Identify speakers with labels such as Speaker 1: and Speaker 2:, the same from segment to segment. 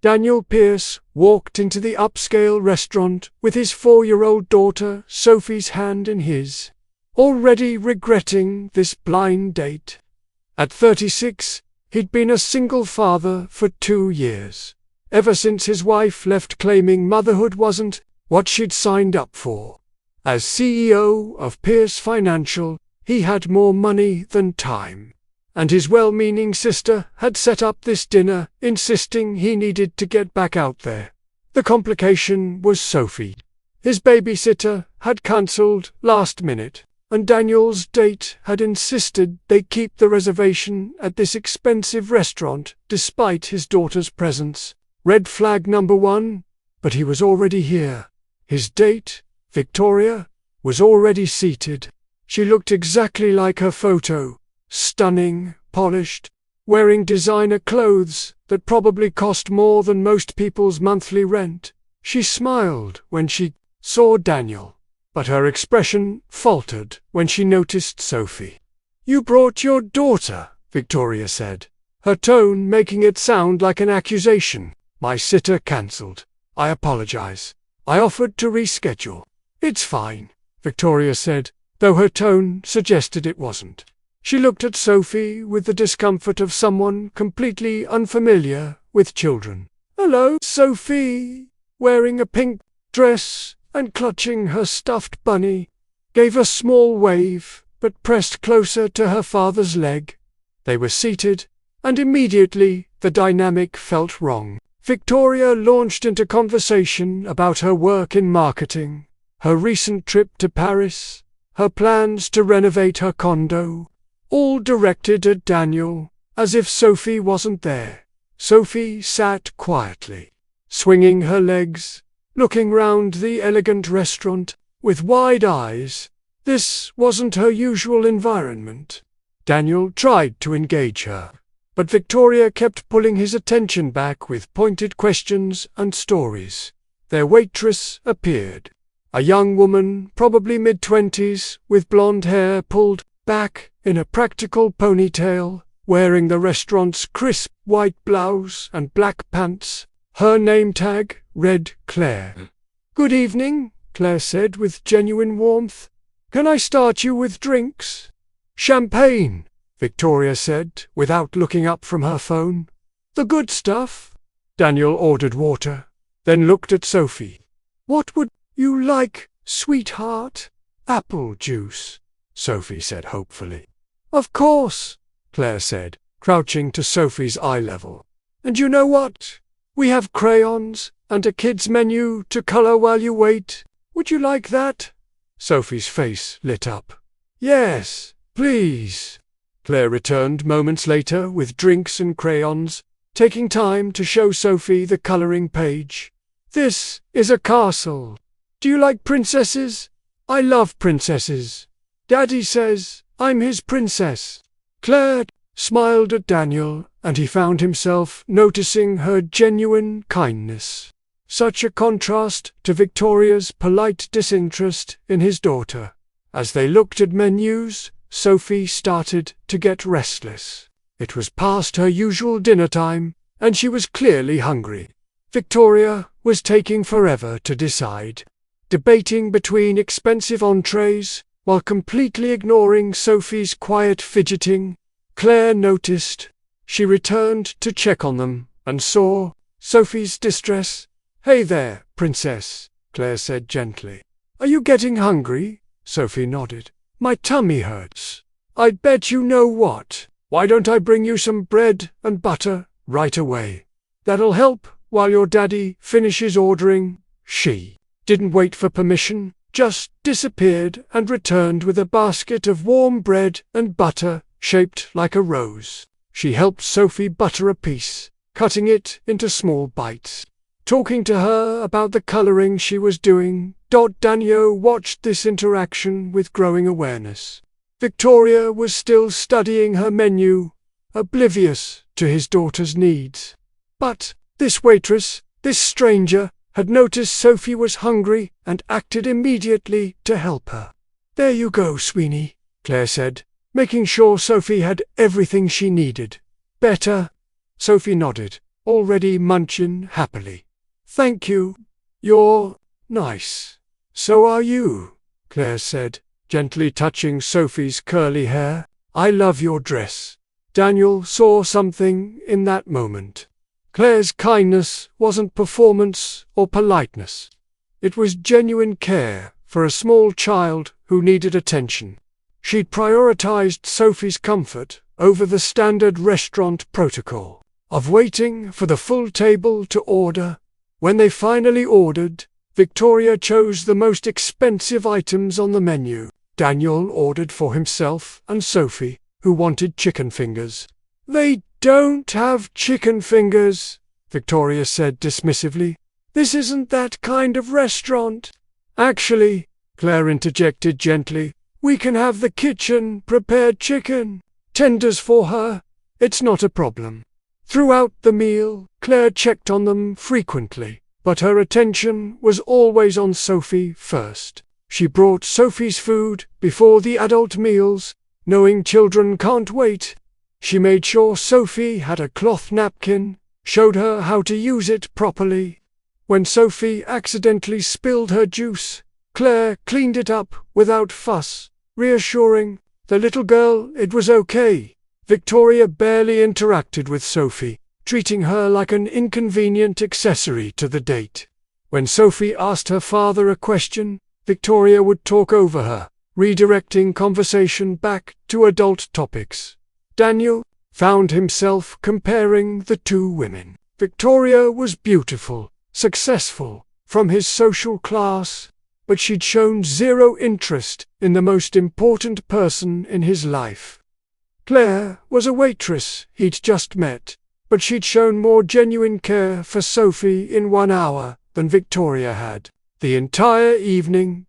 Speaker 1: Daniel Pierce walked into the upscale restaurant with his 4-year-old daughter Sophie's hand in his, already regretting this blind date. At 36, he'd been a single father for 2 years, ever since his wife left, claiming motherhood wasn't what she'd signed up for. As CEO of Pierce Financial, he had more money than time, and his well-meaning sister had set up this dinner, insisting he needed to get back out there. The complication was Sophie. His babysitter had cancelled last minute, and Daniel's date had insisted they keep the reservation at this expensive restaurant despite his daughter's presence. Red flag number 1, but he was already here. His date, Victoria, was already seated. She looked exactly like her photo, stunning, polished, wearing designer clothes that probably cost more than most people's monthly rent. She smiled when she saw Daniel, but her expression faltered when she noticed Sophie. "You brought your daughter," Victoria said, her tone making it sound like an accusation. "My sitter cancelled. I apologize. I offered to reschedule." "It's fine," Victoria said, though her tone suggested it wasn't. She looked at Sophie with the discomfort of someone completely unfamiliar with children. "Hello, Sophie," wearing a pink dress and clutching her stuffed bunny, gave a small wave but pressed closer to her father's leg. They were seated, and immediately the dynamic felt wrong. Victoria launched into conversation about her work in marketing, her recent trip to Paris, her plans to renovate her condo, all directed at Daniel, as if Sophie wasn't there. Sophie sat quietly, swinging her legs, looking round the elegant restaurant with wide eyes. This wasn't her usual environment. Daniel tried to engage her, but Victoria kept pulling his attention back with pointed questions and stories. Their waitress appeared, a young woman, probably mid-20s, with blonde hair pulled back in a practical ponytail, wearing the restaurant's crisp white blouse and black pants. Her name tag read Claire. "Good evening," Claire said with genuine warmth. "Can I start you with drinks?" "Champagne," Victoria said without looking up from her phone. "The good stuff." Daniel ordered water, then looked at Sophie. "What would you like, sweetheart?" "Apple juice," Sophie said hopefully. "Of course," Claire said, crouching to Sophie's eye level. "And you know what? We have crayons and a kids' menu to color while you wait. Would you like that?" Sophie's face lit up. "Yes, please," Claire returned moments later with drinks and crayons, taking time to show Sophie the coloring page. "This is a castle. Do you like princesses? I love princesses. Daddy says I'm his princess." Claire smiled at Daniel, and he found himself noticing her genuine kindness. Such a contrast to Victoria's polite disinterest in his daughter. As they looked at menus, Sophie started to get restless. It was past her usual dinner time, and she was clearly hungry. Victoria was taking forever to decide, debating between expensive entrees while completely ignoring Sophie's quiet fidgeting. Claire noticed. She returned to check on them and saw Sophie's distress. "Hey there, princess," Claire said gently. "Are you getting hungry?" Sophie nodded. "My tummy hurts. I'd bet you know what. Why don't I bring you some bread and butter right away? That'll help while your daddy finishes ordering." She didn't wait for permission, just disappeared and returned with a basket of warm bread and butter shaped like a rose. She helped Sophie butter a piece, cutting it into small bites. Talking to her about the coloring she was doing, Daniel watched this interaction with growing awareness. Victoria was still studying her menu, oblivious to his daughter's needs. But this waitress, this stranger, had noticed Sophie was hungry and acted immediately to help her. "There you go, Sweeney," Claire said, making sure Sophie had everything she needed. "Better?" Sophie nodded, already munching happily. "Thank you. You're nice." "So are you," Claire said, gently touching Sophie's curly hair. "I love your dress." Daniel saw something in that moment. Claire's kindness wasn't performance or politeness. It was genuine care for a small child who needed attention. She'd prioritized Sophie's comfort over the standard restaurant protocol of waiting for the full table to order. When they finally ordered, Victoria chose the most expensive items on the menu. Daniel ordered for himself and Sophie, who wanted chicken fingers. "They don't have chicken fingers," Victoria said dismissively. "This isn't that kind of restaurant." "Actually," Claire interjected gently, "we can have the kitchen-prepared chicken tenders for her. It's not a problem." Throughout the meal, Claire checked on them frequently, but her attention was always on Sophie first. She brought Sophie's food before the adult meals, knowing children can't wait. She made sure Sophie had a cloth napkin, showed her how to use it properly. When Sophie accidentally spilled her juice, Claire cleaned it up without fuss, reassuring the little girl it was okay. Victoria barely interacted with Sophie, treating her like an inconvenient accessory to the date. When Sophie asked her father a question, Victoria would talk over her, redirecting conversation back to adult topics. Daniel found himself comparing the two women. Victoria was beautiful, successful, from his social class, but she'd shown zero interest in the most important person in his life. Claire was a waitress he'd just met, but she'd shown more genuine care for Sophie in 1 hour than Victoria had. The entire evening,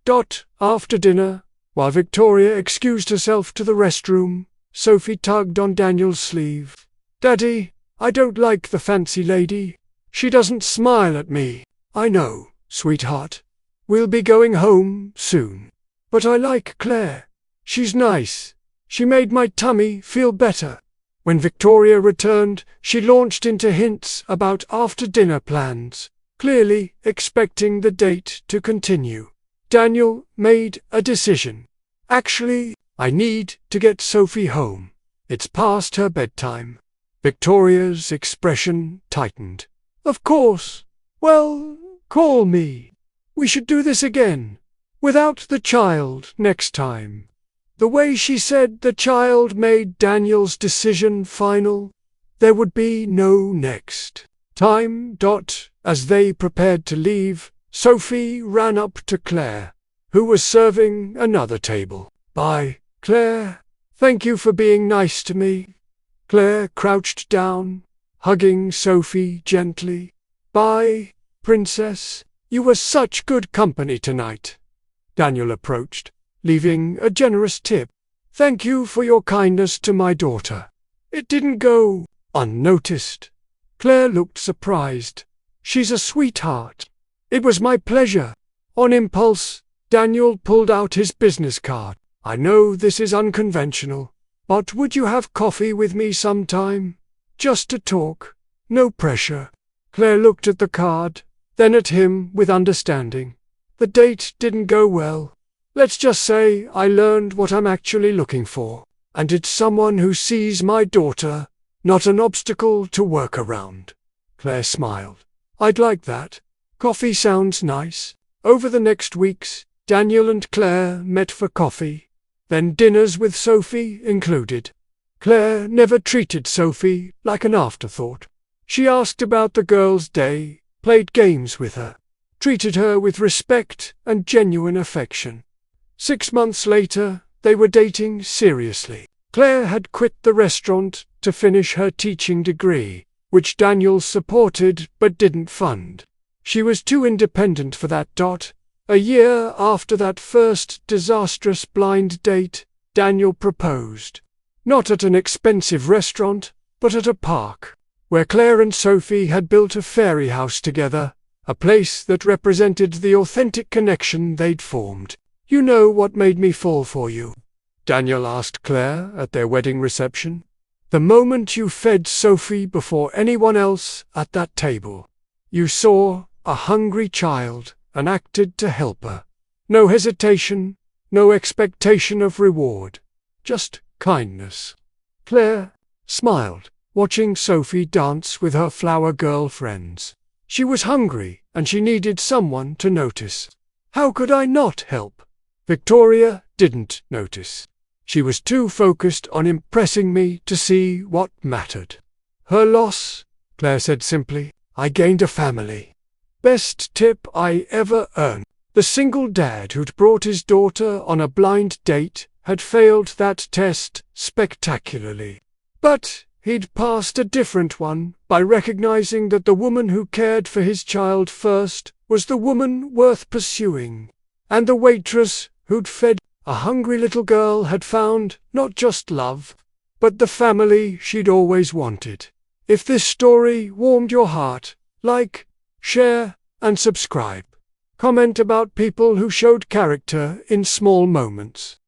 Speaker 1: after dinner, while Victoria excused herself to the restroom, Sophie tugged on Daniel's sleeve. "Daddy, I don't like the fancy lady. She doesn't smile at me." "I know, sweetheart. We'll be going home soon. But I like Claire. She's nice. She made my tummy feel better." When Victoria returned, she launched into hints about after-dinner plans, clearly expecting the date to continue. Daniel made a decision. "Actually, I need to get Sophie home. It's past her bedtime." Victoria's expression tightened. "Of course. Well, call me. We should do this again. Without the child next time." The way she said the child made Daniel's decision final. There would be no next time. As they prepared to leave, Sophie ran up to Claire, who was serving another table. "Bye, Claire. Thank you for being nice to me." Claire crouched down, hugging Sophie gently. "Bye, Princess. You were such good company tonight." Daniel approached, leaving a generous tip. "Thank you for your kindness to my daughter. It didn't go unnoticed." Claire looked surprised. "She's a sweetheart." "It was my pleasure." On impulse, Daniel pulled out his business card. "I know this is unconventional, but would you have coffee with me sometime? Just to talk. No pressure." Claire looked at the card, then at him with understanding. "The date didn't go well. Let's just say I learned what I'm actually looking for, and it's someone who sees my daughter, not an obstacle to work around." Claire smiled. "I'd like that. Coffee sounds nice." Over the next weeks, Daniel and Claire met for coffee, then dinners with Sophie included. Claire never treated Sophie like an afterthought. She asked about the girl's day, played games with her, treated her with respect and genuine affection. 6 months later, they were dating seriously. Claire had quit the restaurant to finish her teaching degree, which Daniel supported but didn't fund. She was too independent for that. A year after that first disastrous blind date, Daniel proposed. Not at an expensive restaurant, but at a park, where Claire and Sophie had built a fairy house together, a place that represented the authentic connection they'd formed. "You know what made me fall for you?" Daniel asked Claire at their wedding reception. The moment you fed Sophie before anyone else at that table, you saw a hungry child and acted to help her. No hesitation, no expectation of reward, just kindness. Claire smiled, watching Sophie dance with her flower girl friends. She was hungry, and she needed someone to notice. How could I not help? Victoria didn't notice. She was too focused on impressing me to see what mattered. Her loss, Claire said simply. I gained a family. Best tip I ever earned. The single dad who'd brought his daughter on a blind date had failed that test spectacularly. But he'd passed a different one by recognizing that the woman who cared for his child first was the woman worth pursuing. And the waitress who'd fed a hungry little girl had found not just love, but the family she'd always wanted. If this story warmed your heart, like, share, and subscribe. Comment about people who showed character in small moments.